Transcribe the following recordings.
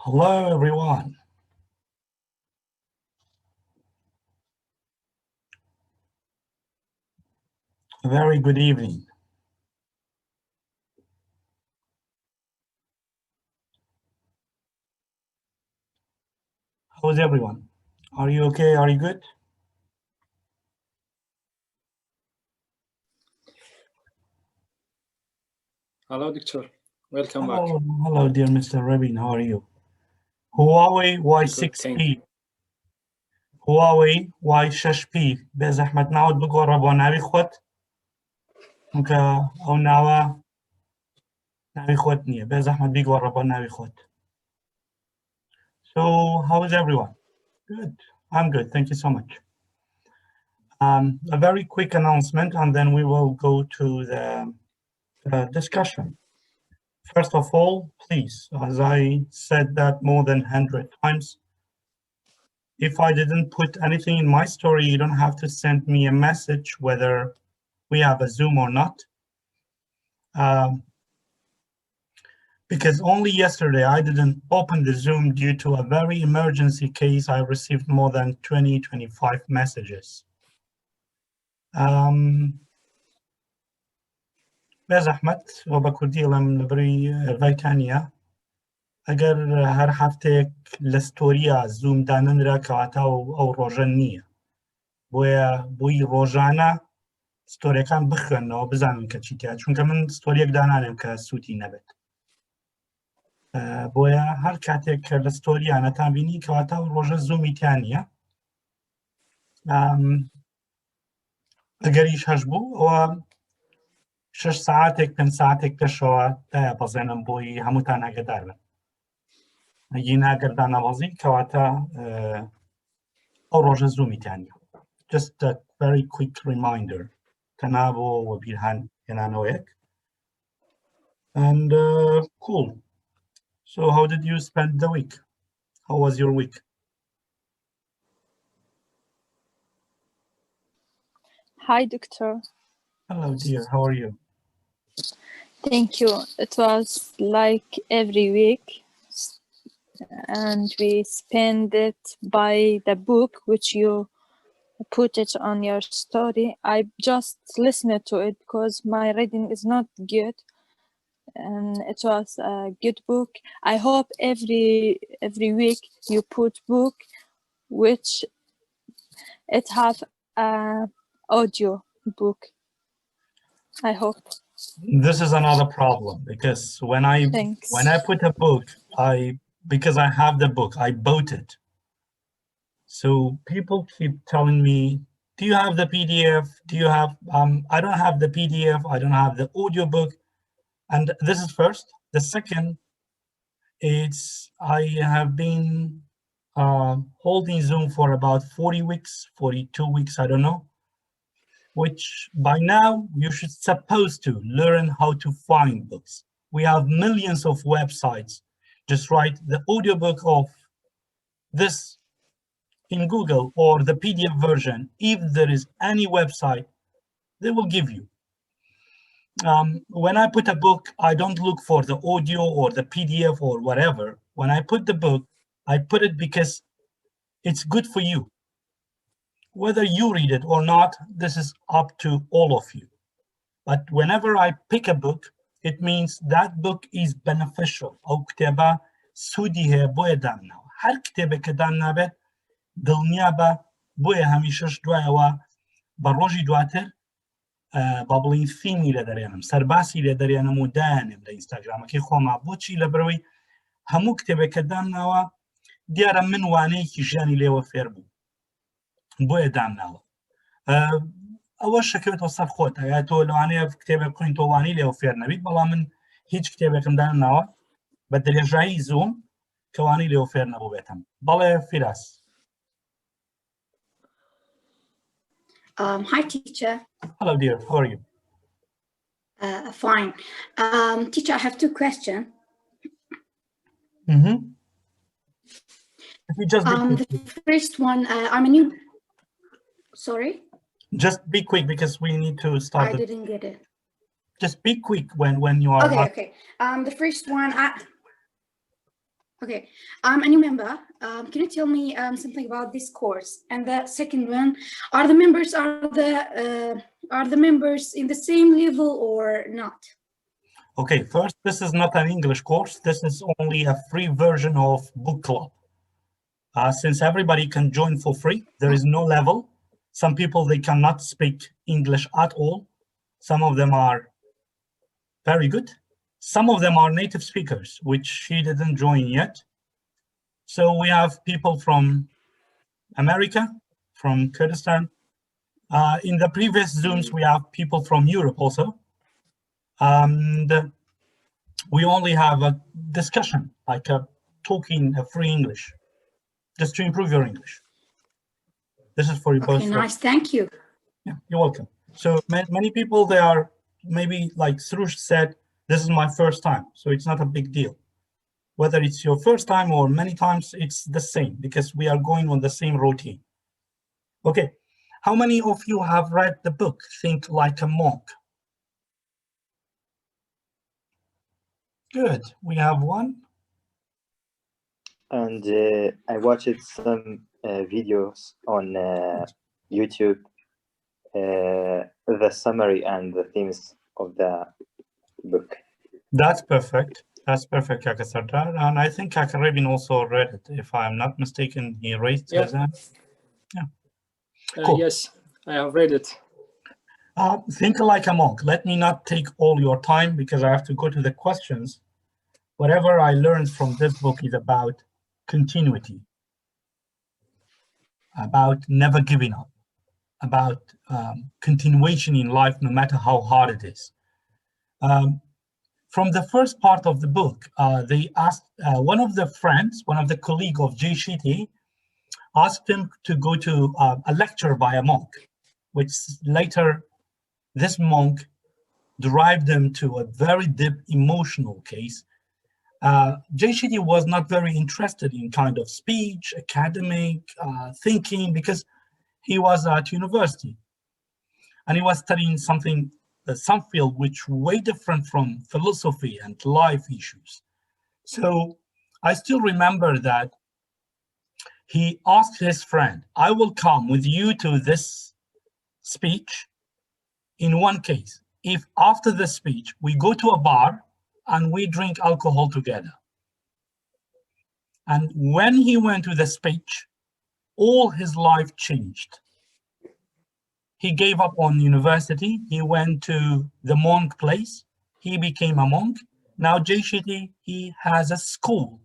Hello, everyone. A very good evening. How's everyone? Are you okay? Are you good? Hello, Doctor. Welcome back. Hello, dear Mr. Rabin. How are you? Huawei Y6P. Huawei Y6P. بزحمة نعود بقرب ونبي خط. ممكن أو نوا نبي خطني. بزحمة بقرب ونبي خط. So, how is everyone? Good. I'm good. Thank you so much. A very quick announcement, and then we will go to the discussion. First of all, please, as I said that more than 100 times, if I didn't put anything in my story, you don't have to send me a message whether we have a Zoom or not. Because only yesterday I didn't open the Zoom due to a very emergency case. I received more than 25 messages. بزحمت وبكردي لم نبري فيتانيا ئەگەر هەر هەفتێک لە ستۆریە زووم داننرا کەواتە ئەو ڕۆژە نییە بۆی ڕۆژانە ستۆریەکان بخوێنەوە بزانن کە چیتیا چونکە من ستۆریەک دانانێم کە سووتی نەبێت بۆیە هەر کاتێک کە لە ستۆریانەتان بینی کەواتە ئەو ڕۆژە زوومی تیان نییە ئەگەریش هەش بوو ئەوە 6 ساعتێک 5 ساعتێک پێشەوە دایەبەزێنم بۆی هەمووتان ئاگادار بن ئەگەر ناگەردان نەبەزی کەواتە ئەو ڕۆژە زوومیتان نییە. Just a very quick reminder تەنها بۆ وەبیرهان هێنانەوەیەک. And cool. So how did you spend the week? How was your week? Hi, Doctor. Hello, dear. How are you? Thank you. It was like every week, and we spend it by the book which you put it on your story. I just listened to it because my reading is not good, and it was a good book. I hope every week you put book which it have a audio book. I hope. This is another problem because when I put a book, because I have the book, I bought it. So people keep telling me, do you have the PDF? Do you have, I don't have the PDF, I don't have the audiobook. And this is first. The second, I have been holding Zoom for about 40 weeks, 42 weeks, I don't know. Which by now you should supposed to learn how to find books. We have millions of websites. Just write the audiobook of this in Google or the PDF version. If there is any website, they will give you. When I put a book, I don't look for the audio or the PDF or whatever. When I put the book, I put it because it's good for you. Whether you read it or not, this is up to all of you. But whenever I pick a book, it means that book is beneficial. أو كتابة سودية بويا دامنا. هر كتابة كدامنا بيت دلنيابة بويا هميشش دوايا بروجي دواتر بابلين ثيمي لدريانم سرباسي لدريانم ودانم لإنستغرام كي خوما بوچي لبروي همو كتابة كدامنا ديارا من وانيكي جاني ليوه فيربو بۆیە دامناوە ئەوە شەکەوێتەوە سەر خۆت ئەگە تۆ لەوانەیە کتێبێک بخوێنی تۆوانی لێوە فێر نەبیت بەڵام من هیچ کتێبێکم داناوە بە درێژایی زووم کەوانی لێوە فێر نەبوو بێتم. بەڵێ فیراس. Hi, teacher. Hello, dear. How are you? Fine. Teacher, I have two questions. If you just the first one, I'm a new... Sorry? Just be quick because we need to start. I didn't get it. Just be quick when you are... Okay. The first one, Okay, I'm a new member. Can you tell me something about this course? And the second one, are the members in the same level or not? Okay, first, this is not an English course. This is only a free version of book club. Since everybody can join for free, there is no level. Some people, they cannot speak English at all. Some of them are very good. Some of them are native speakers, which she didn't join yet. So we have people from America, from Kurdistan. In the previous Zooms, we have people from Europe also. And we only have a discussion, like talking a free English, just to improve your English. This is for you both. Okay, nice, thank you. Yeah, you're welcome. So many people, they are maybe like Srush said, this is my first time, so it's not a big deal. Whether it's your first time or many times, it's the same because we are going on the same routine. Okay, how many of you have read the book, Think Like a Monk? Good, we have one. And I watched some videos on YouTube, the summary and the themes of the book. That's perfect. That's perfect, Kaka Sardar. And I think Kaka Rabin also read it. If I'm not mistaken, he raised his hand. Yeah. Cool. Yes, I have read it. Think Like a Monk. Let me not take all your time because I have to go to the questions. Whatever I learned from this book is about continuity, about never giving up, about continuation in life, no matter how hard it is. From the first part of the book, they asked one of the friends, one of the colleagues of Jay Shetty, asked him to go to a lecture by a monk, which later this monk derived him to a very deep emotional case. Jay Shetty was not very interested in kind of speech, academic thinking, because he was at university and he was studying something, some field which way different from philosophy and life issues. So I still remember that he asked his friend, I will come with you to this speech in one case, if after the speech we go to a bar and we drink alcohol together. And when he went to the speech, all his life changed. He gave up on university. He went to the monk place. He became a monk. Now Jay Shetty, he has a school.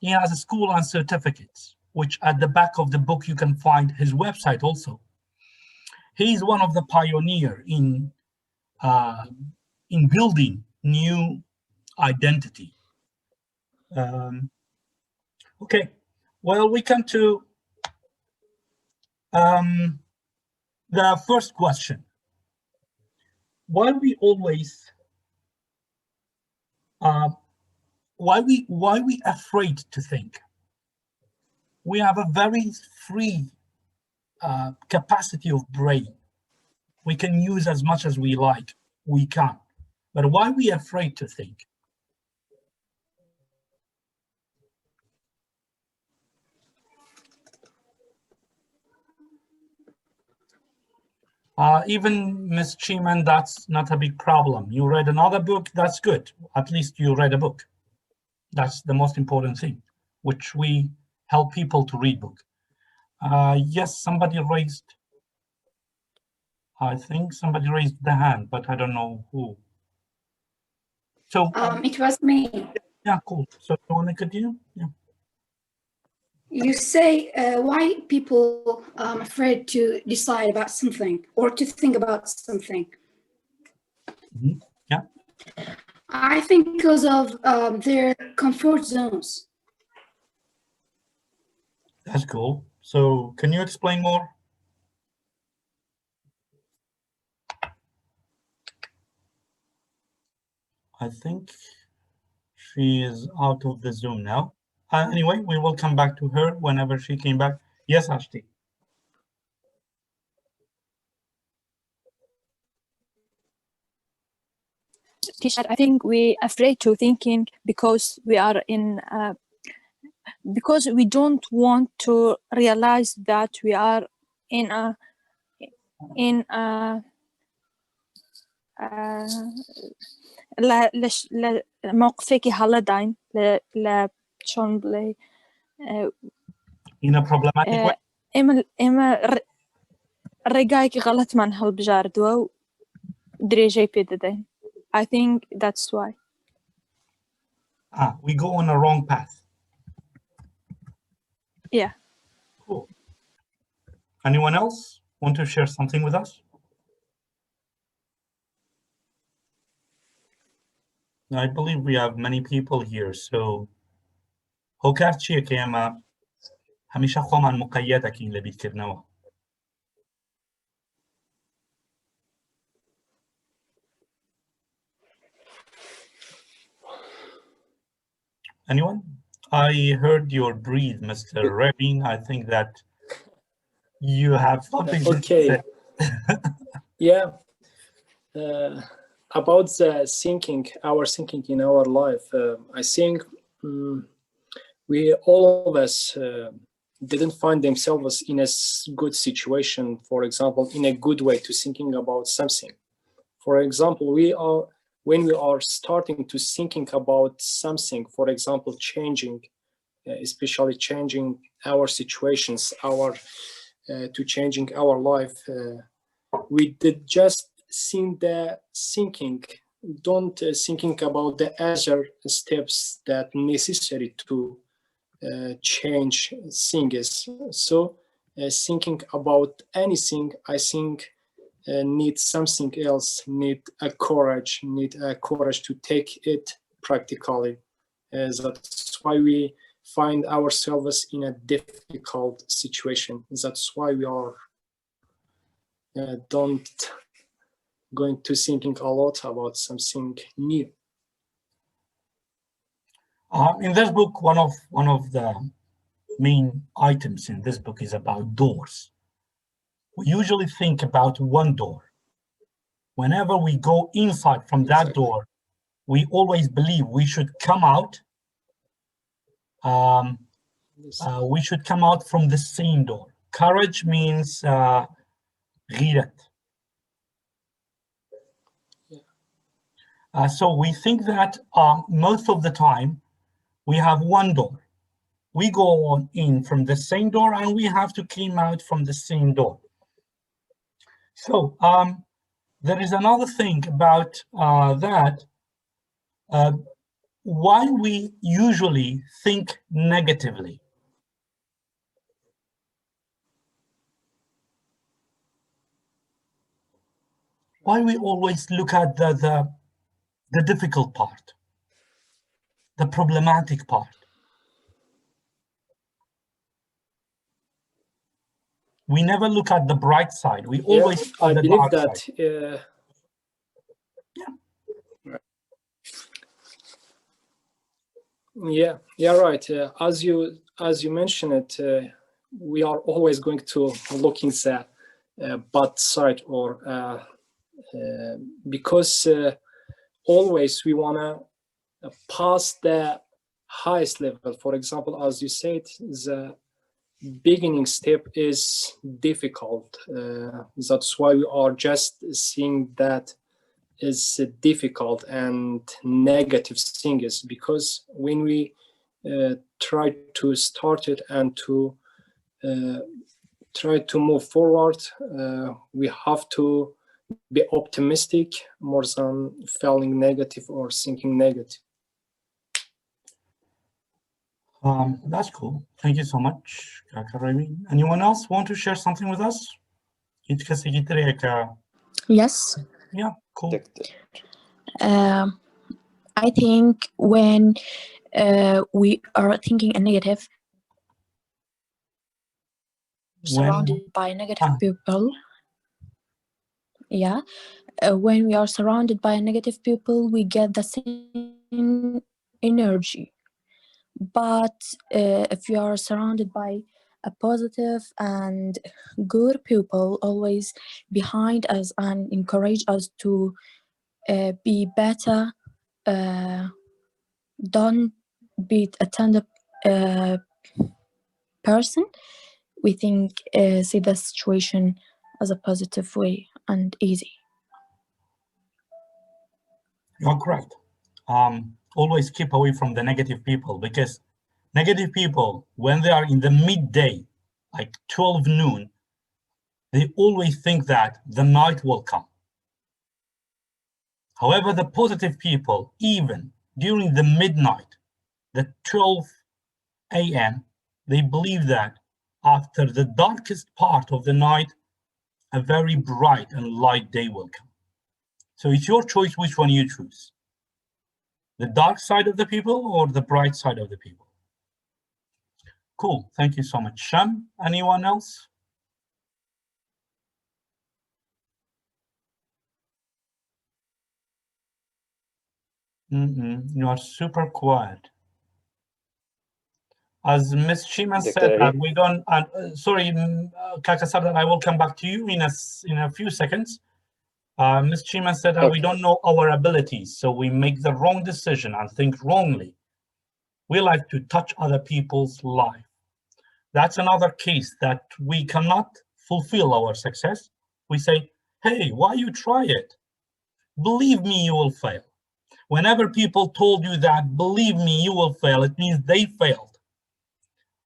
He has a school and certificates, which at the back of the book, you can find his website also. He's one of the pioneer in building new identity. Okay, well, we come to the first question. Why we afraid to think? We have a very free capacity of brain. We can use as much as we like, we can. But why we afraid to think? Even Ms. Cheeman, that's not a big problem. You read another book, that's good. At least you read a book. That's the most important thing, which we help people to read book. Yes, somebody raised, I think somebody raised the hand, but I don't know who. So It was me. yeah, cool. So you want to continue? Yeah. You say why people are afraid to decide about something or to think about something. Mm-hmm. Yeah. I think because of their comfort zones. That's cool. So can you explain more? I think she is out of the Zoom now. Anyway, we will come back to her whenever she came back. Yes, Ashti. teacher, I think we afraid to thinking because we are in because we don't want to realize that we are in a موقفك هالدين ل شلون بلي in a problematic way. إما رجعك غلط من هالبجاردو دريجي بيددين. I think that's why. We go on a wrong path. Yeah. Cool. Anyone else want to share something with us? I believe we have many people here, so هوكارت چیه که ئێمە هەمیشە خۆمان مقەیەد دەکەین لە بیرکردنەوە. Anyone? I heard your breathe, Mr. Rabin. I think that you have something to say. Yeah. About the thinking, our thinking in our life, I think we all of us didn't find themselves in a good situation, for example, in a good way to thinking about something. For example, when we are starting to thinking about something, for example, changing, especially changing our situations, to changing our life, we did just don't thinking about the other steps that necessary to change things. So thinking about anything, I think need something else, need a courage to take it practically. That's why we find ourselves in a difficult situation. That's why we are don't going to thinking a lot about something new. In this book, one of the main items in this book is about doors. We usually think about one door. Whenever we go inside from that door, we always believe we should come out. We should come out from the same door. Courage means غيرت. So we think that most of the time we have one door. We go on in from the same door and we have to come out from the same door. So there is another thing about that. Why we usually think negatively. Why we always look at the difficult part, the problematic part. We never look at the bright side. We always look at the dark that, side. Yeah, right. As you mentioned it, we are always going to look in the bad side, or because always we wanna pass the highest level. For example, as you said, the beginning step is difficult. That's why we are just seeing that is difficult and negative things, because when we try to start it and to try to move forward, we have to be optimistic more than feeling negative or thinking negative. That's cool. Thank you so much, Kaka Remy. Anyone else want to share something with us? Yes. Yeah, cool. I think when we are thinking a negative, surrounded by negative people. Yeah. When we are surrounded by negative people, we get the same energy. But if you are surrounded by a positive and good people always behind us and encourage us to be better. Don't be a tender person. We think see the situation as a positive way and easy. You're correct. Always keep away from the negative people, because negative people, when they are in the midday, like 12 noon, they always think that the night will come. However, the positive people, even during the midnight, the 12 a.m., they believe that after the darkest part of the night, a very bright and light day will come. So it's your choice which one you choose. The dark side of the people or the bright side of the people. Cool, thank you so much. Sham, anyone else? You are super quiet. As Ms. Shima said, that we don't, sorry, Kaka Sardar, I will come back to you in a few seconds. Ms. Shima said that we don't know our abilities, so we make the wrong decision and think wrongly. We like to touch other people's life. That's another case that we cannot fulfill our success. We say, hey, why you try it? Believe me, you will fail. Whenever people told you that, believe me, you will fail, it means they failed.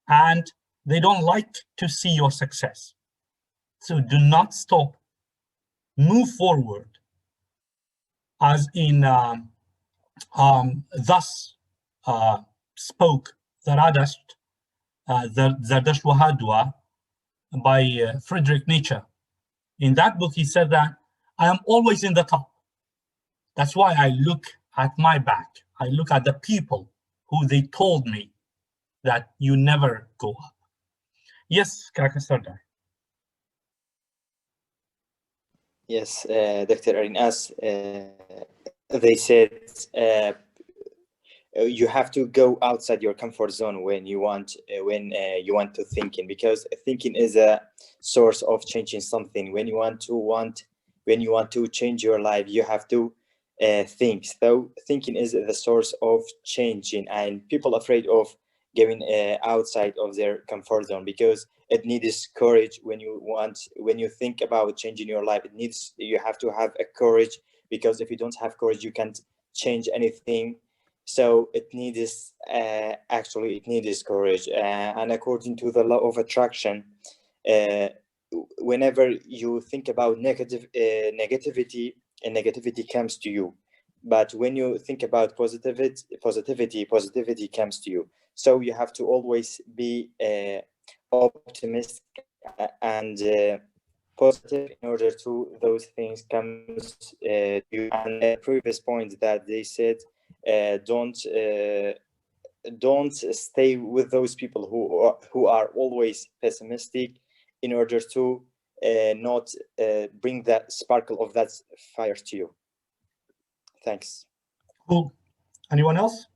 And they don't like to see your success. So do not stop. Move forward. As in, thus spoke Zardasht, Zardasht Wahadwa by Friedrich Nietzsche. In that book, he said that I am always in the top. That's why I look at my back. I look at the people who they told me that you never go up. Yes, Kaka Sardar. Yes, Dr. Arin, as they said, you have to go outside your comfort zone when you want to thinking, because thinking is a source of changing something. When you want to change your life, you have to think. So thinking is the source of changing, and people are afraid of going outside of their comfort zone because it needs courage. When you think about changing your life, you have to have a courage, because if you don't have courage, you can't change anything. So it needs courage. And according to the law of attraction, whenever you think about negativity, and negativity comes to you. But when you think about positivity comes to you. So you have to always be optimistic and positive in order to those things comes to you. And the previous point that they said, don't stay with those people who are always pessimistic, in order to not bring that sparkle of that fire to you. Thanks. Cool. Anyone else?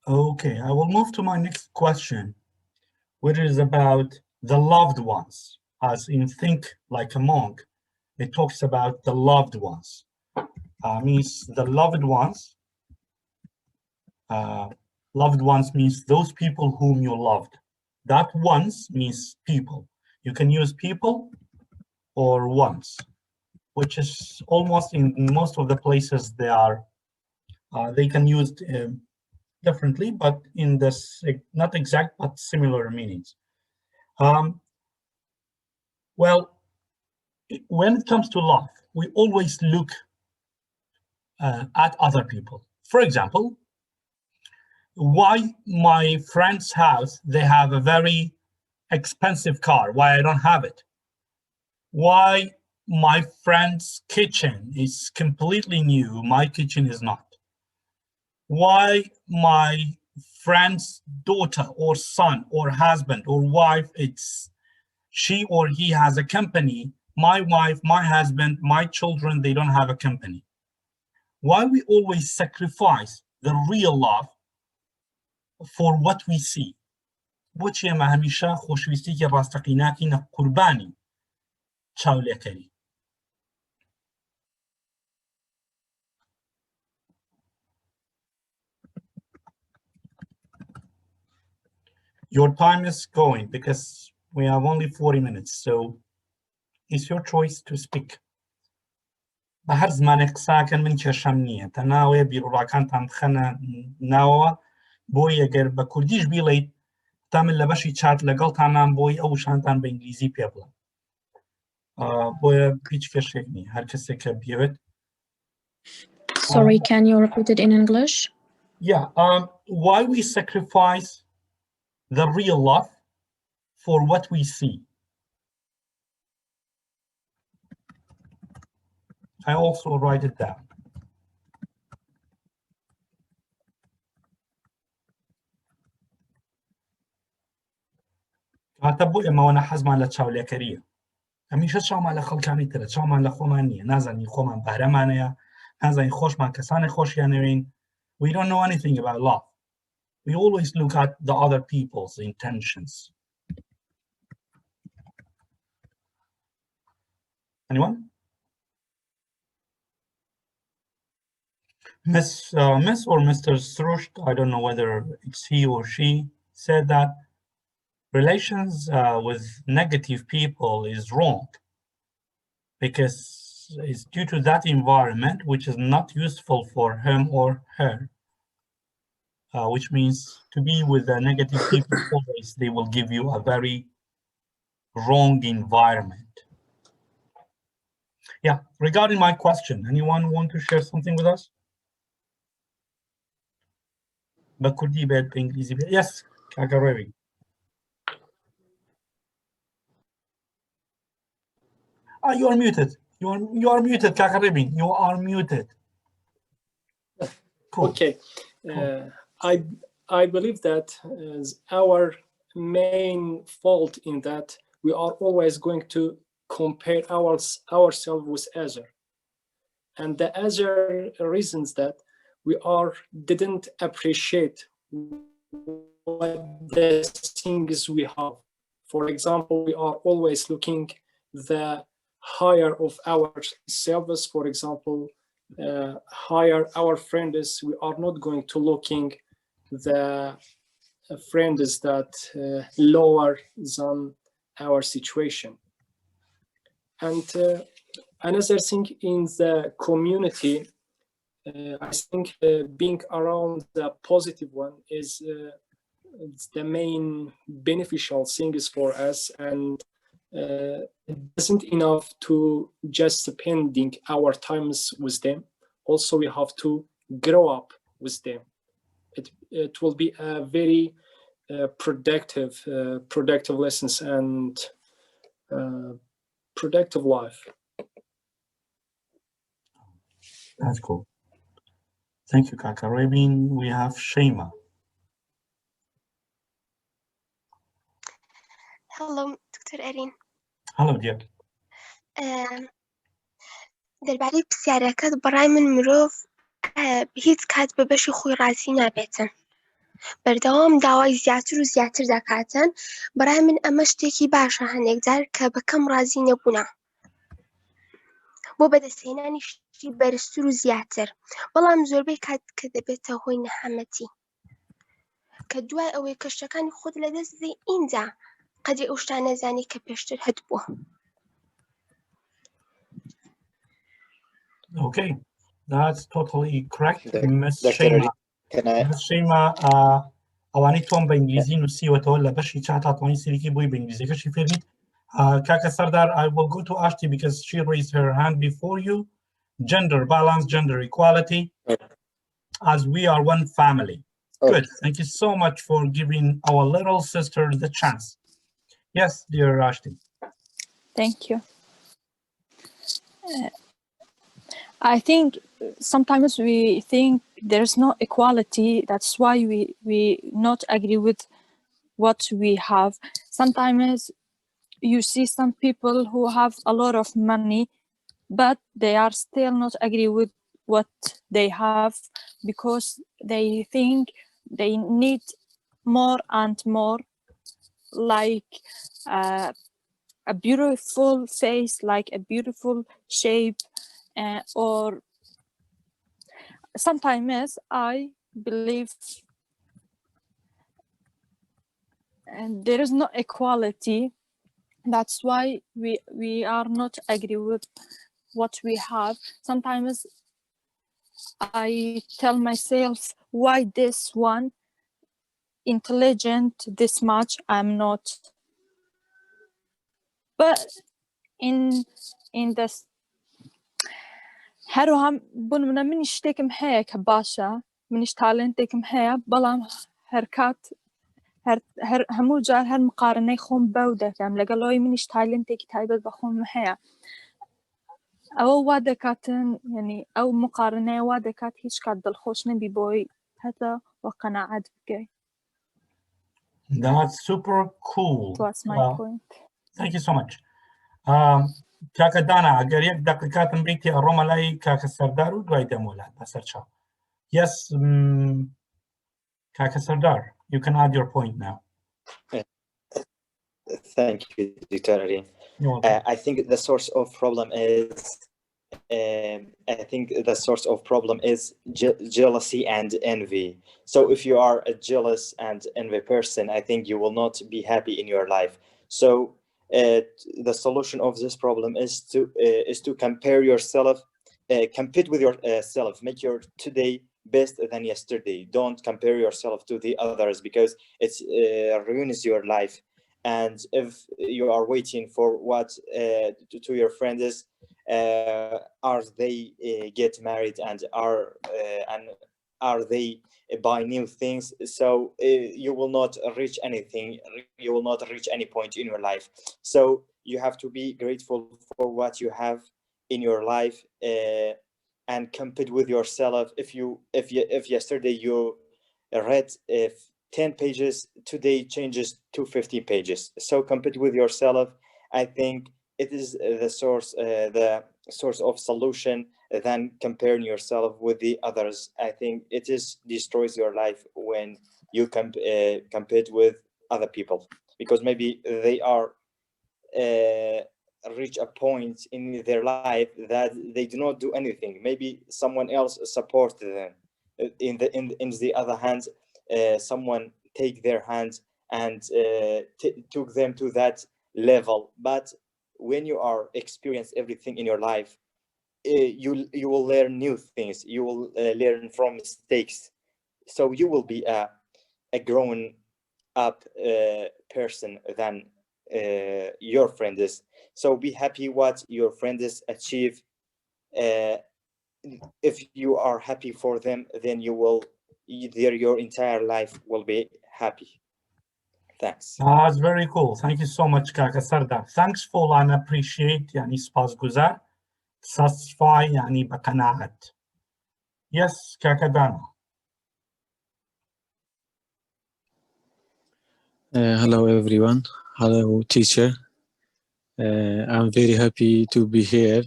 Okay, I will move to my next question, which is about the loved ones. As in Think Like a Monk, it talks about the loved ones. Means the loved ones. Loved ones means those people whom you loved. That ones means people. You can use people or ones, which is almost in most of the places they can use differently, but in this not exact but similar meanings. Well, when it comes to love, we always look at other people. For example, why my friend's house, they have a very expensive car, why I don't have it? Why my friend's kitchen is completely new, my kitchen is not? Why my friend's daughter or son or husband or wife, it's she or he has a company, my wife, my husband, my children, they don't have a company? Why we always sacrifice the real love for what we see? بۆچی ئەمە هەمیشە خۆشویستێکی ڕاستەقینەی نەقوربانی چاولێکەری؟ Your time is going because we have only 40 minutes, so it's your choice to speak. بە هەر زمانێک ساکەن من کێشەم نییە تەناوێ بیرڕاکانتان بخەنە ناوەوە بۆی ئەگەر بە کوردیش بیڵیت تا من لە بەشی چات لەگەڵتانان بۆی ئەو شانتان بە ئینگلیزی پێ بڵێم بۆیە هیچ کێشێک نییە هەر کەسێک کە بێوێت. Sorry, can you repeat it in English? Yeah, why we sacrifice the real love for what we see. I also write it down. کاتە بۆ ئێمەوەنە حەزمان لە چاولێکەریە هەمیشە چاومان لە خەڵکانی ترە چاومان لە خۆمان نییە نازانی خۆمان بارەمانەیە نازانی خۆشمان کەسانی خۆشیانەوەین. We don't know anything about love. We always look at the other people's intentions. Anyone? Miss or Mr. Srush, I don't know whether it's he or she, said that relations with negative people is wrong because it's due to that environment which is not useful for him or her, which means to be with the negative people always they will give you a very wrong environment. Yeah, regarding my question, anyone want to share something with us? Yes, Kagarevi. You are muted. You are muted, Kakarebi. You are muted. Cool. Okay. I believe that our main fault in that we are always going to compare ourselves with other, and the other reasons that we didn't appreciate what the things we have. For example, we are always looking the higher of ourselves. For example, higher our friends. We are not going to looking the friends that lower than our situation. And another thing in the community, I think being around the positive one is the main beneficial things for us, and it isn't enough to just spending our times with them. Also, we have to grow up with them. It will be a very productive lessons and productive life. That's cool. Thank you, Kaka Rabin. We have Shema. Hello, Dr. Erin. Hello, dear. دەربارەی پرسیارەکەت بەڕای من مرۆڤ هیچ کات بە بەشی خۆی ڕازی نابێتن. بەردەوام داوای زیاتر و زیاتر دەکاتن. بەڕای من ئەمە شتێکی باشە هەندێکجار کە بەکەم ڕازی نەبوونە. بۆ بەدەستهێنانی شتی بەرزتر و زیاتر. بەڵام زۆربەی کات کە دەبێتە هۆی نەهامەتی. کە دوای ئەوەی کە شتەکانی خۆت لەدەست دەی ئینجا قەدری ئەو شتانە نەزانی کە پێشتر هەتبووە. Okay, that's totally correct. Miss Dr. Shema, ئەوانەی تۆم بە ئینگلیزی نووسیوەتەوە لە بەشی چات هاتوانی سیرکی بووی بە ئینگلیزیەکەشی فێریت. Kaka Sardar, I will go to Ashti because she raised her hand before you. Gender balance, gender equality, as we are one family. Good. Thank you so much for giving our little sister the chance. Yes, dear Ashti. Thank you. I think sometimes we think there's no equality. That's why we not agree with what we have. Sometimes you see some people who have a lot of money, but they are still not agree with what they have because they think they need more and more, like a beautiful face, like a beautiful shape, or sometimes I believe and there is no equality. That's why we are not agree with what we have. Sometimes I tell myself, why this one intelligent this much, I'm not. But in this هروها بون من شتێکم هەیە کە باشە منیش تالنتێکم هەیە بەڵام هەرکات هەموو جار هەر مقارنەی خۆم بەو دەکەم لەگەڵەوەی منیش تالنتێکی تایبەت بە خۆم هەیە ئەوە وا دەکاتن یعنی ئەو مقارنەیە وا دەکات هیچ کات دڵخۆش نەبی بۆی هەتا وە قەناعەت بکەی. That's super cool. That's my point. Thank you so much. کاکە دانا ئەگەر یەک دەقیقاتم بریتی ئەڕۆمە لای کاکە سەردار و دوای دەمۆلات بەسەر چاو. Yes, کاکە سەردار, you can add your point now. Thank you, Dr. Ali. I think the source of problem is jealousy and envy. So if you are a jealous and envy person, I think you will not be happy in your life. So the solution of this problem is to compare yourself, compete with yourself, make your today best than yesterday. Don't compare yourself to the others because it ruins your life. And if you are waiting for what to your friends, are they get married and are they buy new things? So you will not reach anything. You will not reach any point in your life. So you have to be grateful for what you have in your life and compete with yourself. If yesterday you read 10 pages, today changes to 50 pages. So compete with yourself. I think it is the source of solution than comparing yourself with the others. I think it destroys your life when you compete with other people because maybe they are reach a point in their life that they do not do anything. Maybe someone else supports them. In the other hand, someone take their hands and took them to that level. But when you are experience everything in your life, you will learn new things. You will learn from mistakes. So you will be a grown up person than your friends. So be happy what your friends achieve. If you are happy for them, then your entire life will be happy. Thanks. That's very cool. Thank you so much, Kaka Sardar. Thankful and appreciate, يعني سپاسگزار. Satisfy, يعني بقناعت. Yes, Kaka Dana. Hello, everyone. Hello, teacher. I'm very happy to be here.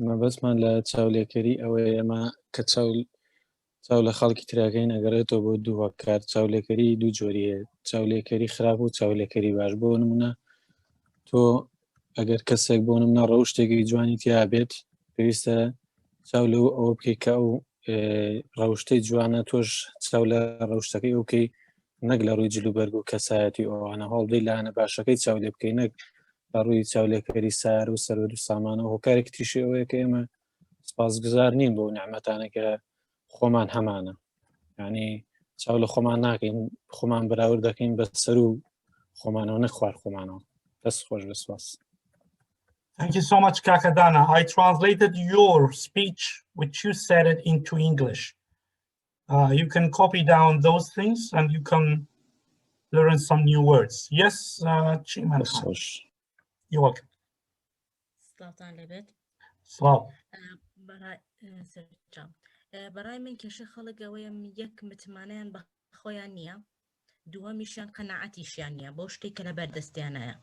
مەبەستمان لە چاولێکەری ئەوەیە ئەمە کە چاو لە خەڵکی تراکەین ئەگەڕێتەوە بۆ دوو هۆکار. چاولێکەری دوو جۆریە، چاولێکەری خراپ و چاولێکەری باش. بۆ نمونە تۆ ئەگەر کەسێک بۆ نمونە ڕەوشتێکی جوانی تیا بێت پێویستە چاو لەو ئەوە بکەیت کە ئەو ڕەوشتەی جوانە تۆش چاو لە ڕەوشتەکەی ئەوکەی نەک لە ڕووی جلوبەرگ و کەسایەتی ئەوانە هەڵدەی لایەنە باشەکەی چاو لێ بکەی نەک بە ڕووی چاولێکەری سار و سەرۆر و سامانە. هۆکارێکی تریشی ئەوەیە کە ئێمە سپاسگوزار نین بۆ نعمەتانە کە خۆمان هەمانە، یعنی چاو لە خۆمان ناکەین، خۆمان بەراورد دەکەین بە سەر و خۆمانەوە نەک خوار خۆمانەوە. دەست خۆش بەسپاس. Thank you so much, Kaka Dana. I translated your speech, which you said it into English. You can copy down those things and you can learn some new words. Yes, Chiman. You're welcome. Slav. برای من کەشە خەڵک ئەوەیە یەک متمانیان بە خۆیان نییە، دووەمیشیان قەناعەتیشیان نییە بۆ شتێک کە لە بەردەستیانەیە.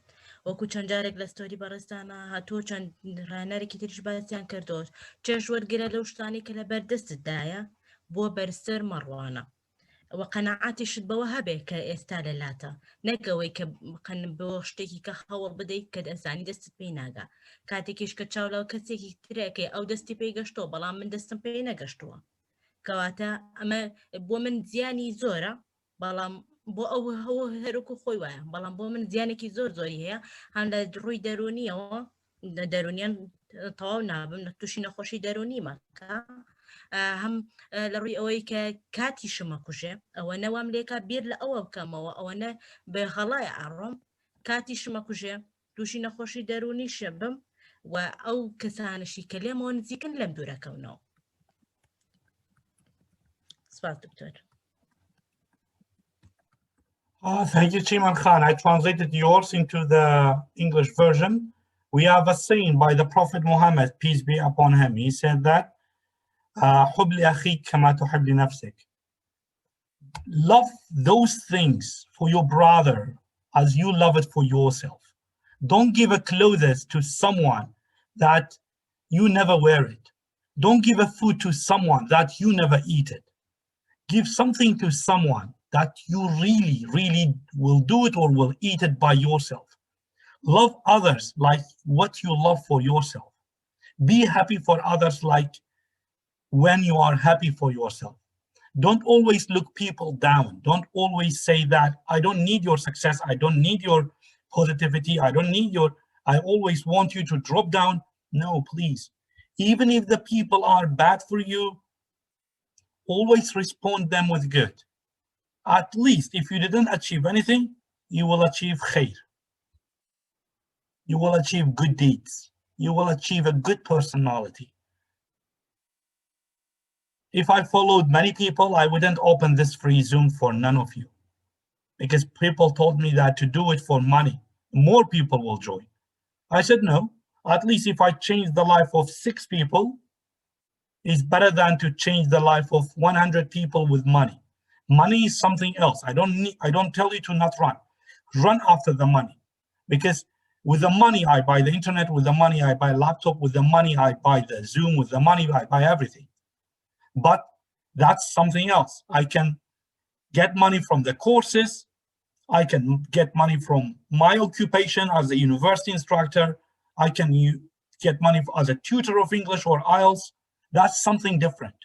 وەکو چەند جارێک لە ستۆری بەڕێستانە هاتووە چەند ڕانەرێکی تریش باسییان کردۆش چێژ وەرگرە لەو شتانی کە لە بەردەستتدایە بۆ بەرسەر مەڕوانە وە قەناعەتیشت بەوە هەبێ کە ئێستا لەلاتە، نەکەوەی کە بۆ شتێکی کە هەوڵ بدەیت کە ئەزانی دەستت پێی ناگا. کاتێکیش کە چاو لەو کەسێکی ترێکێ ئەو دەستی پێی گەشتۆ بەڵام من دەستم پێی نەگەشتووە، کەواتە ئەمە بۆ من زیانی زۆرە بەڵام بۆ ئەو هەروکو خۆی وایە بەڵام بۆ من زیانێکی زۆری هەیە هەم لە ڕووی دەرونیەوە دەرونیان تەواو نابم لە تووشی نەخۆشی دەرونیمەکە هەم لە ڕووی ئەوەی کە کاتی شمەکوژێ ئەوە نەوام لێکا بیر لە ئەوە بکەمەوە ئەوەنە بە هەڵای ئاڕۆم کاتی شمەکوژێ تووشی نەخۆشی دەرونی شەبم و ئەو کەسانشی کە لێمەوە نزیکن لەم دوورەکەونەوە. سپاس دکتۆر. Thank you, Chiman Khan. I translated yours into the English version. We have a saying by the Prophet Muhammad, peace be upon him. He said that, حُبْ لأخيك كما تحب لنفسك. Love those things for your brother as you love it for yourself. Don't give a clothes to someone that you never wear it. Don't give a food to someone that you never eat it. Give something to someone that you really will do it or will eat it by yourself. Love others like what you love for yourself. Be happy for others like when you are happy for yourself. Don't always look people down. Don't always say that I don't need your success. I don't need your positivity. I don't need your, I always want you to drop down. No, please. Even if the people are bad for you, always respond them with good. At least if you didn't achieve anything, you will achieve khair. You will achieve good deeds. You will achieve a good personality. If I followed many people, I wouldn't open this free Zoom for none of you. Because people told me that to do it for money, more people will join. I said, no, at least if I change the life of 6 people, it's better than to change the life of 100 people with money. Money is something else. I don't tell you to not run. Run after the money. Because with the money, I buy the internet. With the money, I buy a laptop. With the money, I buy the Zoom. With the money, I buy everything. But that's something else. I can get money from the courses. I can get money from my occupation as a university instructor. I can get money as a tutor of English or IELTS. That's something different.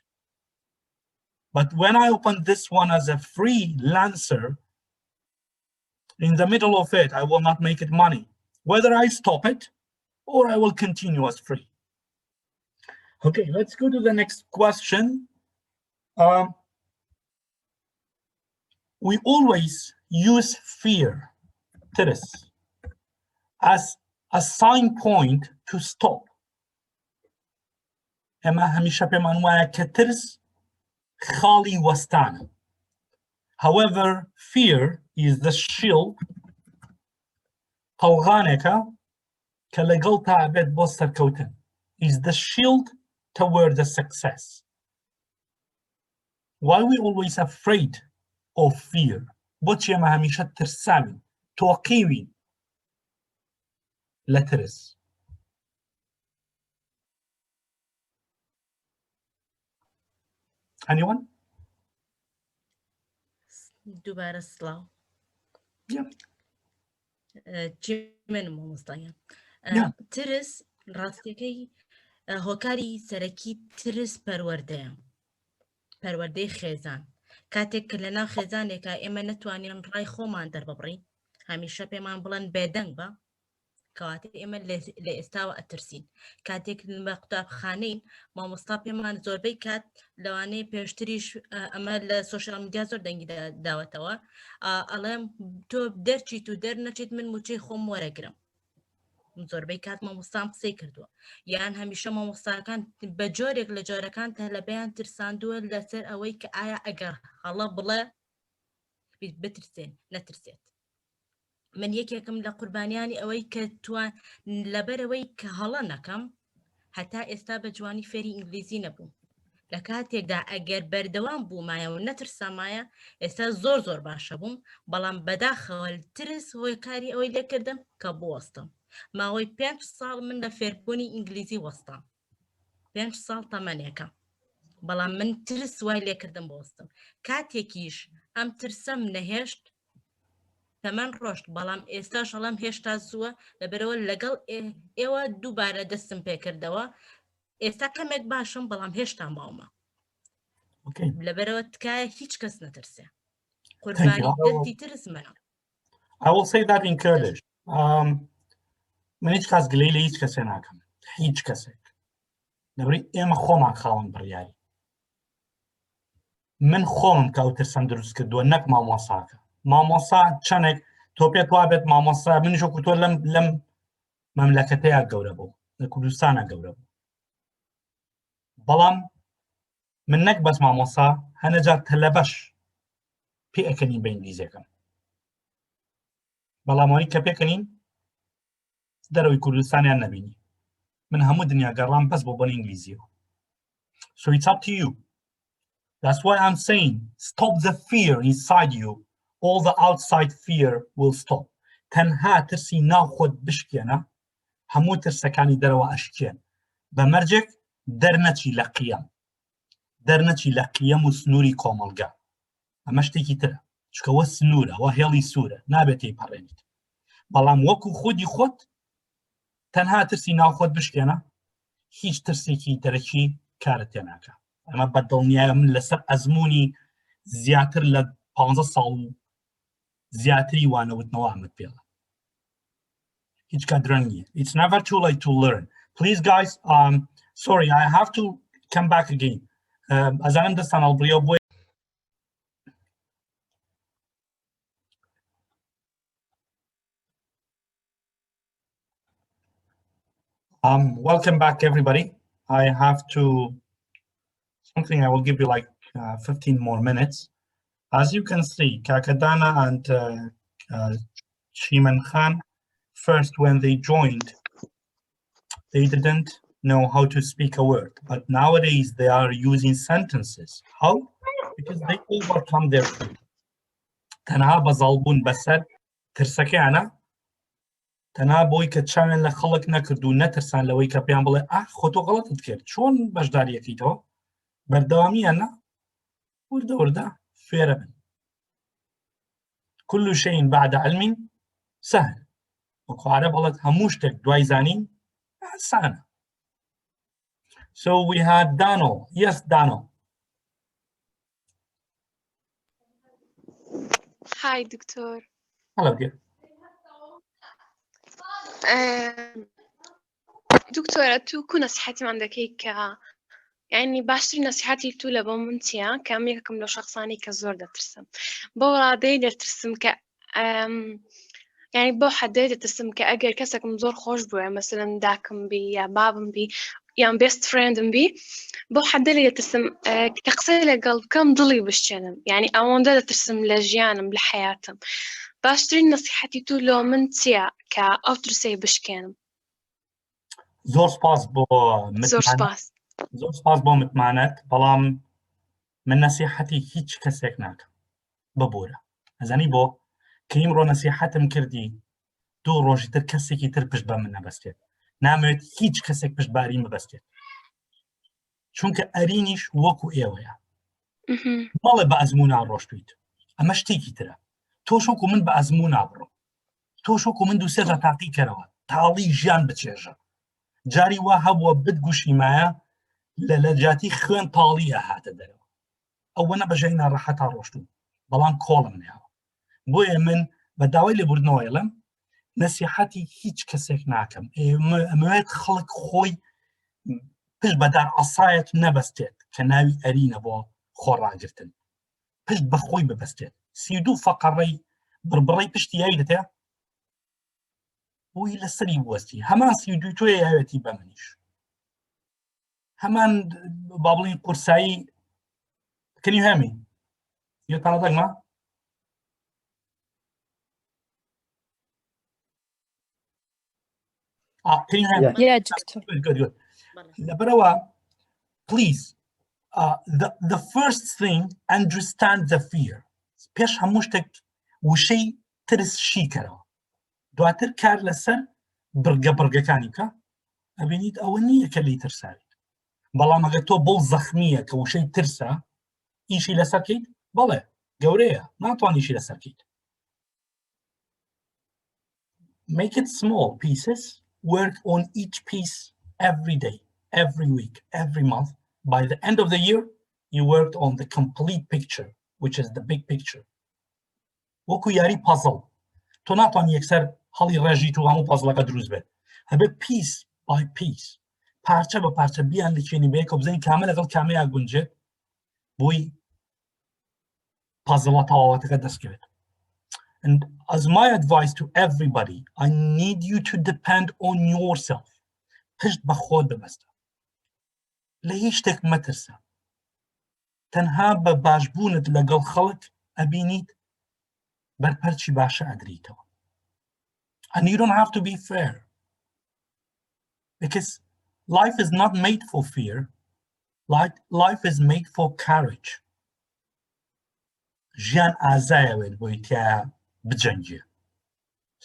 But when I open this one as a freelancer, in the middle of it, I will not make it money. Whether I stop it or I will continue as free. Okay, let's go to the next question. We always use fear, ترس, as a sign point to stop. اما همیشه پیمان وایه که ترس خالی وستانه. However, fear is the shield قوغانێکە کە لەگەڵ تا ئەبێت بۆ سەرکەوتن. Is the shield toward the success. Why are we always afraid of fear? بۆچی ئێمە هەمیشە ترساوین تۆقیوین لە ترس؟ Anyone? دووبارە سڵاو. Yeah. چی منم مۆمۆستایە. Yeah. ترس ڕاستیەکەی هۆکاری سەرەکی ترس پەروەردەیە. پەروەردەی خێزان. کاتێک کە لەناو خێزانێکە ئێمە نەتوانین ڕای خۆمان دەرببڕین هەمیشە پێمان بڵێن بێدەنگ بە کەواتە ئێمە لە ئێستاوە ئەترسین. کاتێک بە قوتابخانەین مامۆستا پێمان زۆربەی کات لەوانەیە پێشتریش ئەمە لە سۆشیال میدیا زۆر دەنگی داوەتەوە ئەڵێم تۆ دەرچیت و دەرنەچیت من موچەی خۆم وەرەگرم. زۆربەی کات مامۆستام قسەی کردووە یان هەمیشە مامۆستاکان بە جۆرێک لە جۆرەکان تەلەبەیان ترساندووە لەسەر ئەوەی کە ئایا ئەگەر هەڵە بڵێ بترسێن نەترسێت. من یەکێکم لە قوربانیانی ئەوەی کە توان لەبەرەوەی کە هەڵە نەکەم هەتا ئێستا بە جوانی فێری ئینگلیزی نەبووم. لە کاتێکدا ئەگەر بەردەوام بوومایە و نەترسامایە ئێستا زۆر باشە بووم بەڵام بەداخەوە ترس هۆکاری ئەوەی لێکردم کە بوەستم. ماوەی 5 ساڵ من لە فێربوونی ئینگلیزی وەستام. 5 ساڵ تەمەنێکە بەڵام من ترس وای لێکردم بوەستم. کاتێکیش ئەم ترسەم نەهێشت تەمەن ڕۆشت بەڵام ئێستاش هەڵام هێشتا زووە لەبەرەوە لەگەڵ ئێوە دووبارە دەستم پێکردەوە ئێستا کەمێک باشم بەڵام هێشتا ماومە. Okay. لەبەرەوە تکایە هیچ کەس نەترسێ Thank you. قوربانی دەستی ترس منە I will say that in Kurdish. من هیچ کەس گلەی لە هیچ کەسێ ناکەم. هیچ کەسێک. دەبڕی ئێمە خۆمان خاوەن بڕیاری. من خۆمم کە ئەو ترسم دروست کردووە نەک مامۆساکە. مامۆسا چەندێک تۆ پێت وابێت مامۆسا منیش وەکو تۆ لەم مەملەکەتەیە گەورە بوو لە کوردستانە گەورە بوو. بەڵام من نەک بەس مامۆسا هەنەجار تەلەبەش پێ ئەکەنین بە ئینگلیزیەکەم. بەڵامەوەی کە پێکەنین دەرەوەی کوردستانیان نەبینی. من هەموو دنیا گەڕام بەس بۆ بۆن ئینگلیزیەوە. So it's up to you. That's why I'm saying stop the fear inside you. All the outside fear will stop. تەنها ترسی ناو خۆت بشکێنە هەموو ترسەکانی دەرەوە ئەشکێن. بەمەرجێک دەرنەچی لە قیەم. دەرنەچی لە قیەم و سنووری کۆمەڵگا. ئەمە شتێکی ترە. چکەوە سنوورە وە هێڵی سوورە نابێت تێیپەڕێنیت. بەڵام وەکو خودی خۆت تەنها ترسی ناو خۆت بشکێنە هیچ ترسێکی دەرەکی کارت تێ ناکە. ئەمە بەدڵنیایە من لەسەر ئەزمموی زیاتر لە 15 ساڵ و زیاتری وانەوتنەوە ئەمت پێڵە. هیچ کات درەنگیە. It's never too late to learn. Please guys, sorry, I have to come back again. ئەزانم دەستان هەڵبڕیەوە بۆ welcome back everybody. I have to something I will give you like 15 more minutes. As you can see, Kakadana and Shiman Khan, first when they joined, they didn't know how to speak a word, but nowadays they are using sentences. How? Because they overcome their fear. تەنها بەزاڵبوون بەسەر ترسەکەیانە تەنها بۆی کە چاوێن لە خەڵک نەکرد و نەترسان لەوەی کە پێیان بڵێ خۆ تۆ غەڵەتت کرد چۆن بەشداریەکەیتەوە بەردەوامیانە وردە وردە فێرە بن. كل شيء بعد علم سهل. وەکو عەرەب بڵێت هەموو شتێک دوای زانین ئاسانە. So we had Dano. Yes, Dano. Hi, Doctor. Hello, dear. دكتورة تو كو نصيحتي من عندك هيك يعني باشتري نصيحتي تو لبومنتيا كاميكم لو شخصاني كزور دا ترسم بورا ديدر ترسم يعني بو حديدر ترسم كأجر كسك مزور خوش بو مثلا داكم بي يا بابم بي يعني بيست فريندم بي بو حديدر ترسم كقصيلة قلب كم ضلي بشتنم يعني أوان دا ترسم لجيانم لحياتم باشتري نصيحتي تو لو منتيا كأوترسي بشكانم زۆر سپاس بۆ زۆر سپاس بۆ متمانەت بەڵام من نەسیحەتی هیچ کەسێک ناکەم ببوورە ئەزانی بۆ کە ئیمڕۆ نەسیحەتم کردی دوو ڕۆژی تر کەسێکی تر پشت بە من نەبەستێت نامەوێت هیچ کەسێک پشتباریم ببەستێت چونکە ئەرینیش وەکو ئێوەیە مەڵێ بە ئەزموو ناڕۆشتویت ئەمە شتێکی ترە تۆش وەکو من بە ئەزموو نابڕۆ تۆش وەکو من دووسێ لە تاقی کەرەوە تاڵی ژیان بچێژە جاری وا هەبووە بتگوشی مایە لە لەجاتی خوێن تاڵیە هاتە دەرەوە ئەوە نەبەژەی ناڕەحەت تا ڕۆشتوم بەڵام کۆڵم نێوە بۆیە من بە داوای لێبوردنەوە ئێڵم نەسیحەتی هیچ کەسێک ناکەم ئەمەوێت خەڵک خۆی پشت بەدار ئەسایەت نەبەستێت کە ناوی ئەرینە بۆ خۆڕاگرتن پشت بە خۆی ببەستێت 32 فەقەڕەی بڕبڕەی پشتی یایدەتێ بۆی لەسەری بوەستی هەمان 32 تۆیە یاوێتی بە منیش هەمان با بڵین قورسایی Can you hear me? You're talking about? Can you hear me? Yeah, Doctor. Good. Labarawa, please, the first thing, understand the fear. پیش هەموو شتێک وشەی ترس شی کەرەوە دواتر کار لەسەر بڕگەکانی بکە ئەبینیت ئەوە نییە کە لی ترساویت بەڵام ئەگەر تۆ بڵ زەخمیە کە وشەی ترسە ئیشی لەسەر بکەیت بەڵێ گەورەیە ناتوانیشی لەسەر بکەیت make it small pieces work on each piece every day every week every month by the end of the year you worked on the complete picture, which is the big picture. وەکو یاری puzzle. تۆ ناتوانانی یەکسەر هەڵی ڕێژیت و هەموو پازڵەکە دروست بێت. هەبێ piece by piece. پارچە بە پارچە بیان لێکێنی بەیەکەوە بزانین کامە لەگەڵ کامەیە گونجێت بۆی پازڵە تەواوەتەکە دەستکەوێت. And as my advice to everybody, I need you to depend on yourself. پشت بە خۆت ببەستە. لە هیچ شتێک مەترسە. تەنها بە باشبوونت لەگەڵ خەڵک ئەبینیت بەرپەرچی باشە ئەدریتەوە. And you don't have to be fair. Because life is not made for fear. Life is made for courage. ژیان ئازایەوێت بۆی تیا بجەنگێ.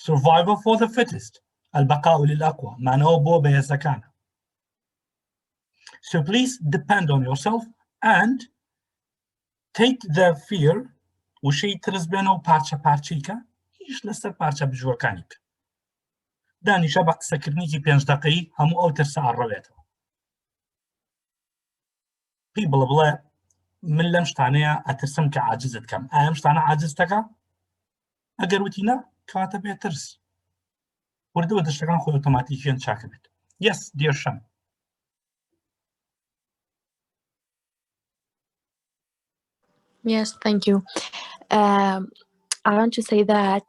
Survival for the fittest. البقاء للأقوى. معنەوە بۆ بەهێزەکانە. So please depend on yourself and take the fear وشەی ترس بێنەوە پارچە پارچیکە هیچ لەسەر پارچە بژوەکانی بکە. دانیشە بە قسەکردنێکی 5 دقەیی هەموو ئەو ترسە ئەڕەوێتەوە. پێی بڵێ من لەم شتانەیە ئەترسم کە عاجزت کەم. ئایا ئەم شتانە عاجز دەکا؟ ئەگەر وتی نە کاتە بێت ترس. وردەوە دەشتەکان خۆی ئۆتۆماتیکیان چاکە بێت. Yes, dear Sham. Yes, thank you. I want to say that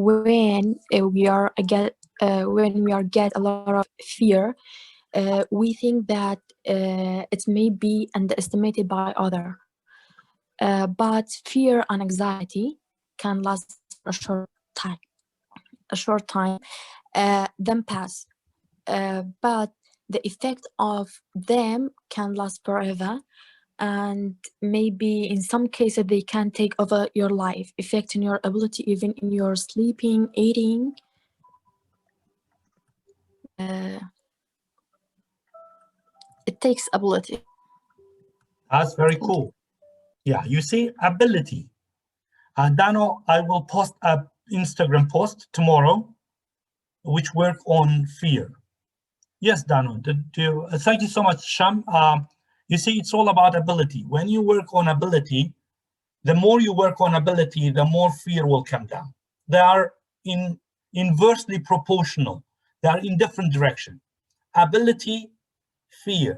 when we get a lot of fear, we think that it may be underestimated by others. But fear and anxiety can last a short time, then pass. But the effect of them can last forever. And maybe in some cases they can take over your life, affecting your ability even in your sleeping, eating. It takes ability. That's very cool. Yeah, you see, ability. Dano, I will post an Instagram post tomorrow which work on fear. Yes, Dano, thank you so much, Sham. You see, it's all about ability. When you work on ability, the more you work on ability, the more fear will come down. They are inversely proportional. They are in different direction. Ability, fear.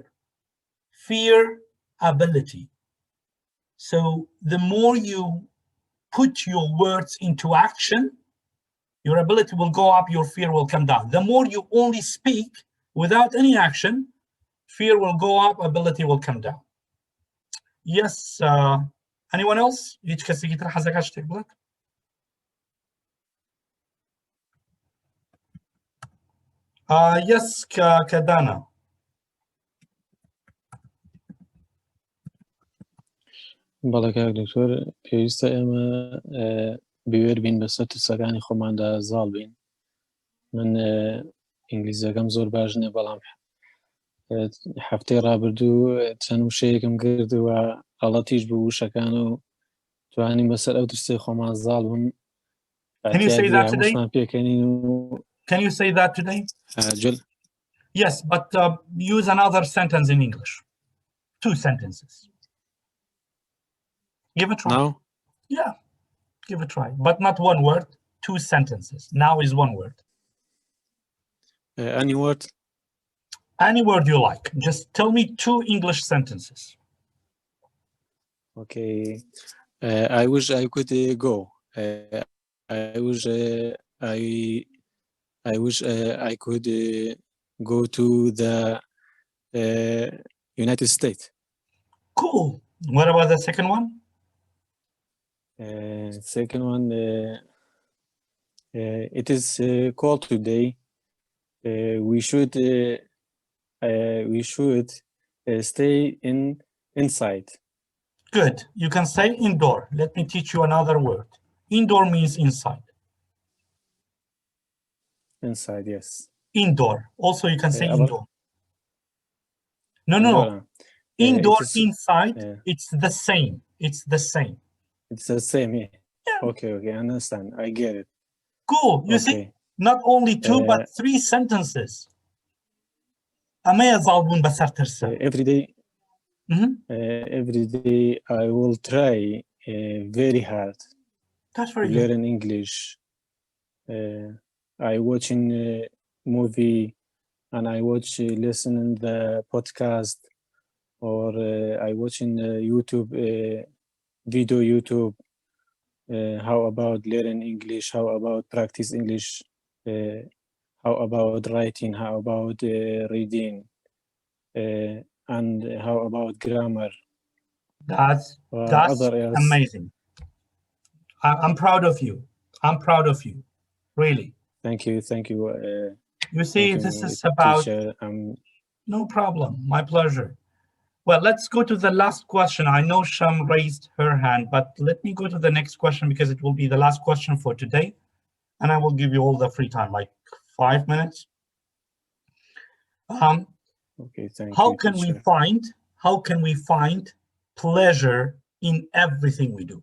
Fear, ability. So the more you put your words into action, your ability will go up, your fear will come down. The more you only speak without any action, fear will go up, ability will come down. Yes, anyone else? هیچ کەسێکی تر حەزەکە شتێک بڵێت؟ Yes, کەدانا. بەڵێ کاک دکتۆر پێویستە ئێمە بوێر بین بەسەر ترسەکانی خۆماندا زاڵ بین. من ئینگلیزیەکەم زۆر باش نییە بەڵام هەفتەی ڕابردوو چەند وشەیەکم کردووە غەڵەتیش بوو وشەکان و توانیم بەسەر ئەو ترسەی خۆمان زاڵ بوون. Can you say that today? Yes, but use another sentence in English. 2 sentences. Give it a try. Now? Yeah, give it a try. But not 1 word, 2 sentences. Now is 1 word. Any word? Any word you like. Just tell me 2 English sentences. Okay. I wish I could go. I wish I could go to the United States. Cool. What about the second one? Second one, it is cold today. We should stay inside. Good. You can say indoor. Let me teach you another word. Indoor means inside. Inside, yes. Indoor. Also, you can say indoor. No. Indoor, inside, it's the same. It's the same. It's the same, yeah. Okay, I understand. I get it. Cool. You see, not only 2, but 3 sentences. Every day. every day I will try very hard That's to very good. learn English. I watching movie and I watch listen the podcast, or I watching YouTube video YouTube. How about learn English? How about practice English? How about writing? How about reading? And how about grammar? That's Other else. amazing. I'm proud of you. I'm proud of you, really. Thank you. You see, thank this you, is about teacher. no problem. My pleasure. Well, let's go to the last question. I know Sham raised her hand, but let me go to the next question because it will be the last question for today. And I will give you all the free time, like 5 minutes. Okay, thank How you, can we teacher. find pleasure in everything we do?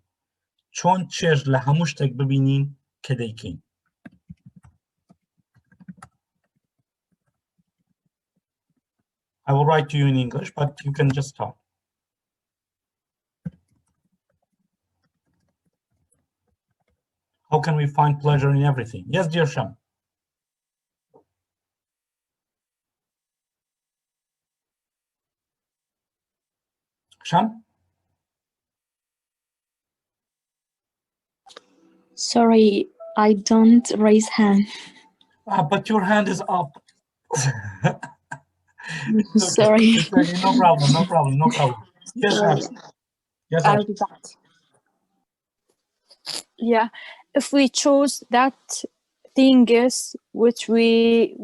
چون چێژ لە هەموو شتێک ببینین کە دەیکەین. I will write to you in English, but you can just talk. How can we find pleasure in everything? Yes, dear Sham. Sham? Sorry, I don't raise hand. But your hand is up. Sorry. It's okay. No problem. Yes, Sorry. Yes, I'll be back. Yeah, if we choose that thing is which we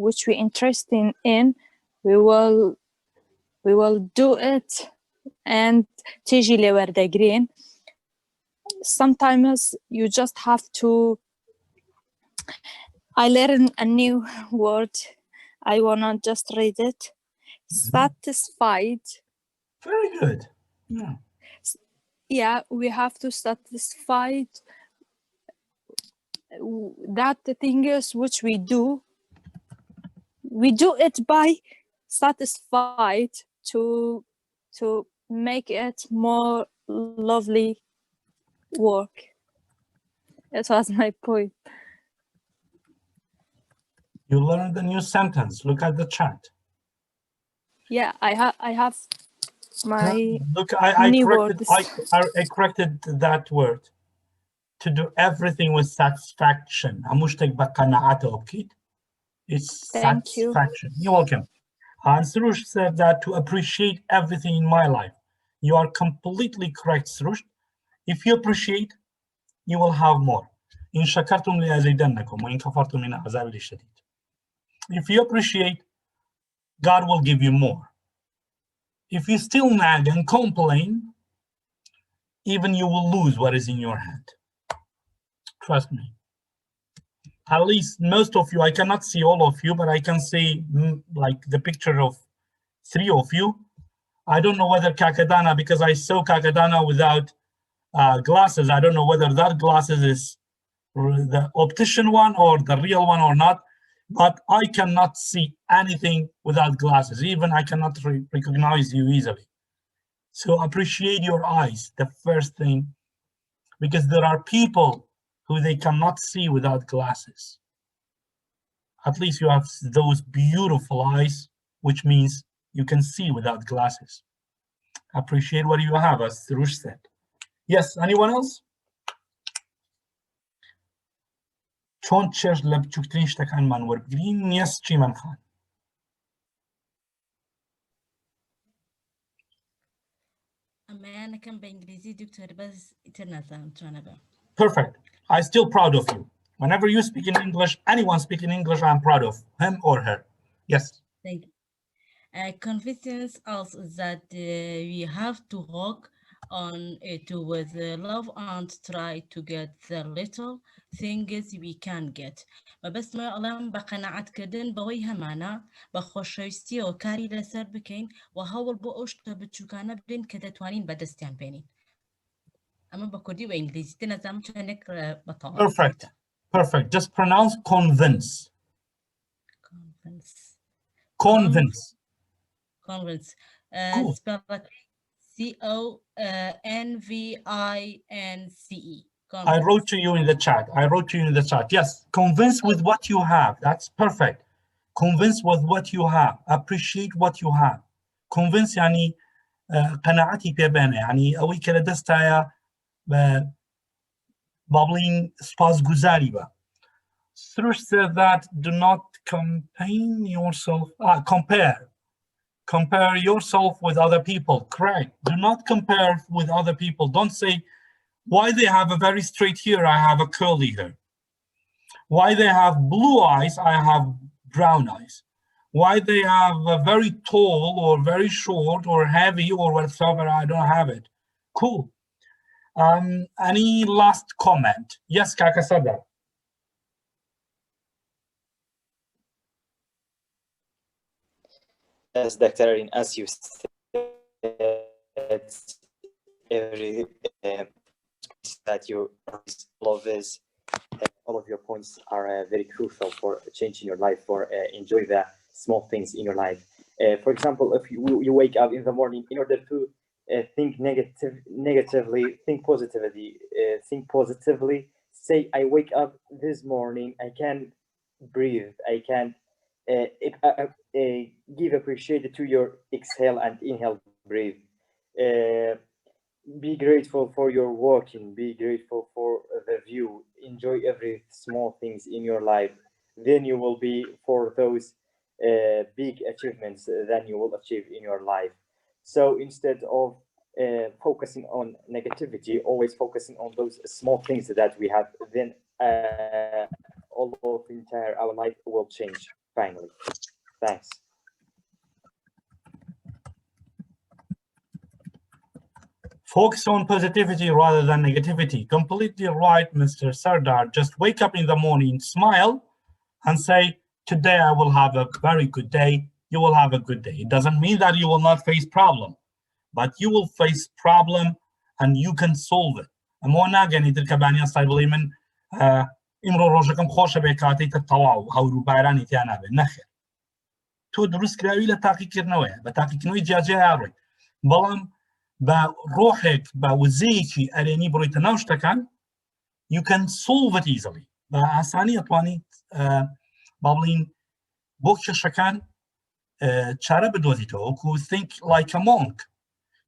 interested in, we will do it and تيجي لوردة green. Sometimes you just have to. I learn a new word. I wanna just read it. Satisfied. Very good. Yeah, we have to satisfy that the thing is which we do it by satisfied to make it more lovely work. That was my point. You learned a new sentence. Look at the chat. Yeah, I have my look. I new corrected. words. I corrected that word. To do everything with satisfaction. Okay? It's Thank you. satisfaction. You're welcome. And Surush said that to appreciate everything in my life. You are completely correct, Surush. If you appreciate, you will have more. إن شكرتم لأزيدنكم وإن كفرتم من عذاب شديد. If you appreciate, God will give you more. If you still nag and complain, even you will lose what is in your hand. Trust me. At least most of you, I cannot see all of you, but I can see like the picture of 3 of you. I don't know whether Kakadana, because I saw Kakadana without glasses. I don't know whether that glasses is the optician one or the real one or not, but I cannot see anything without glasses. Even I cannot recognize you easily. So appreciate your eyes, the first thing, because there are people who they cannot see without glasses. At least you have those beautiful eyes, which means you can see without glasses. Appreciate what you have, as Rush said. Yes, anyone else? چون چێژ لە بچووکترین شتەکانمان وەربگرین نیەس چیمان خان. ئەمەیانەکەم بە ئینگلیزی دکتۆر بەس ئیتر نازانم چۆنە بە. Perfect. I'm still proud of you. Whenever you speak in English, anyone speaking English, I'm proud of him or her. Yes. Thank you. Confucius also that we have to work on it with love and try to get the little things we can get. بس ما ألم بقناعت كردن بوي همانا بخوشويستي و كاري لسر بكين و هاول بو أشتا بتشوكانا بين كدتوانين بدستيان بينين. أما بكردي و إنجليزي تنظام چنك بطاقة. Perfect. Just pronounce convince. Convince. Convince. Cool. Spell like CONVINCE. I wrote to you in the chat. Yes, convince with what you have. That's perfect. Convince with what you have. Appreciate what you have. Convince يعني قناعتي بيبانه يعني أوي كلا دستايا بابلين سپاس گزاری با. Thrush said that do not compare yourself with other people. Correct. Do not compare with other people. Don't say why they have a very straight hair, I have a curly hair. Why they have blue eyes, I have brown eyes. Why they have a very tall or very short or heavy or whatever, I don't have it. Cool. Any last comment? Yes, Kaka Sada. As Dr. Erin, as you said, every that you love is all of your points are very crucial for changing your life, for enjoy the small things in your life. For example, if you wake up in the morning, in order to think negatively, think positively, say, I wake up this morning, I can breathe, I can give appreciation to your exhale and inhale, breathe. Be grateful for your walking, be grateful for the view, enjoy every small things in your life. Then you will be for those big achievements that you will achieve in your life. So instead of focusing on negativity, always focusing on those small things that we have, then all of our life will change finally. Thanks. Focus on positivity rather than negativity. Completely right, Mr. Sardar. Just wake up in the morning, smile, and say, today I will have a very good day. You will have a good day. It doesn't mean that you will not face problem, but you will face problem and you can solve it. أمونا جاني تركبانيا صايبلي من إمرو روجكم خوش بكاتي تطوعوا هورو بايراني تيانا بالنخر. تو دروس كراوي لتاقي كرنوية بتاقي كنوي جاجي عاري. بلام بروحك بوزيكي أريني برويت نوشتكان you can solve it easily. بأساني أطواني بابلين بوكش شكان چاره بدوزيتو who think like a monk.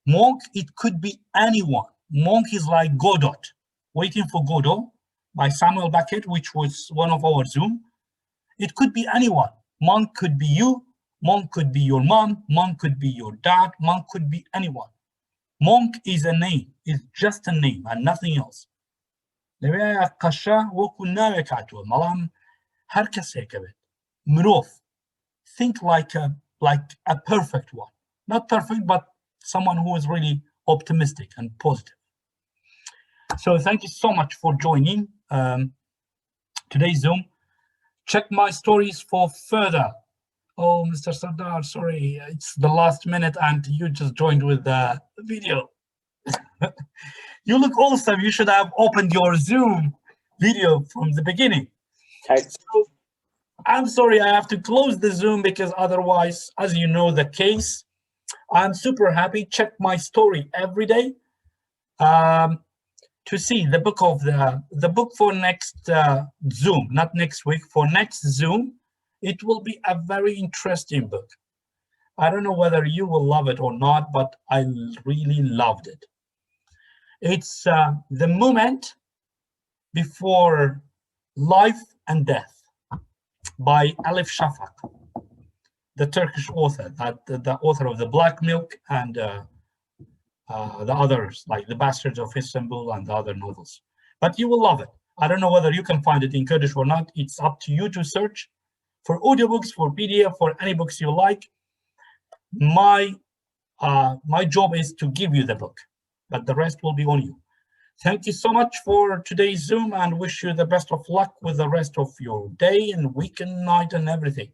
Monk, it could be anyone. Monk is like Godot. Waiting for Godot by Samuel Beckett, which was one of our Zoom. It could be anyone. Monk could be you. Monk could be your mom. Monk could be your dad. Monk could be anyone. Monk is a name. It's just a name and nothing else. Think like a perfect one. Not perfect, but someone who is really optimistic and positive. So thank you so much for joining today's Zoom. Check my stories for further. Oh, Mr. Sardar, sorry, it's the last minute and you just joined with the video. You look awesome. You should have opened your Zoom video from the beginning. So, I'm sorry, I have to close the Zoom because otherwise, as you know, the case, I'm super happy. Check my story every day to see the book of the book for next Zoom, not next week, for next Zoom. It will be a very interesting book. I don't know whether you will love it or not, but I really loved it. It's the moment before life and death by Elif Shafak, the Turkish author, the author of The Black Milk and the others, like The Bastards of Istanbul and the other novels. But you will love it. I don't know whether you can find it in Kurdish or not. It's up to you to search for audiobooks, for PDF, for any books you like. My job is to give you the book, but the rest will be on you. Thank you so much for today's Zoom and wish you the best of luck with the rest of your day and weekend, night and everything.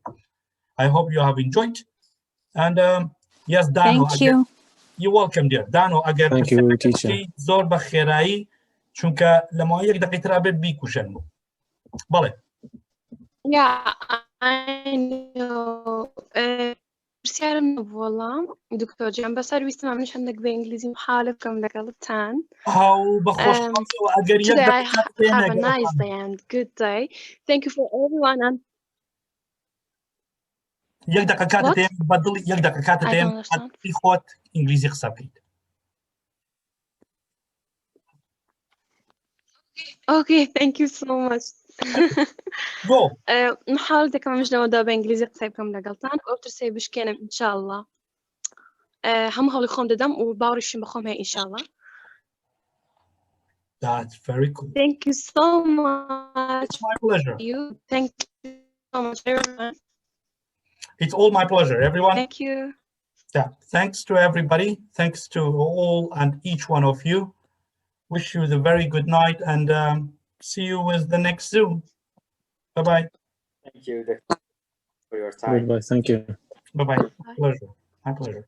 I hope you have enjoyed. And yes, Dano. Thank you. You're welcome, dear. Dano, again. Thank you, teacher. زور بخيرایی چونکه لما یک دقیقه را بیکوشن. بله. Yeah, I know. برسيارة من والله دكتور جان بسر ويستمع منش عندك بإنجليزي محالف كم لقلتان. هاو بخوش اگر یک Today I دقیقه تیم have a اگر nice day and good day. Thank you for everyone and یک دقیقه تیم what? بدل یک دقیقه I تیم don't understand. بی خود انگلیسی قصه بید. Okay, thank you so much. Go. محاولة كمان مش نودا بإنجليزي قصيب كم لقلتان وأكتر سي بشكينا إن شاء الله. هم هولي خون ددم وباورشين بخوم هاي إن شاء الله. That's very cool. Thank you so much. It's my pleasure. You. Thank you so much, everyone. It's all my pleasure, everyone. Thank you. Yeah. Thanks to everybody. Thanks to all and each one of you. Wish you the very good night and see you with the next Zoom. Bye-bye. Thank you for your time. Goodbye. Thank you. Bye-bye. Pleasure. My pleasure.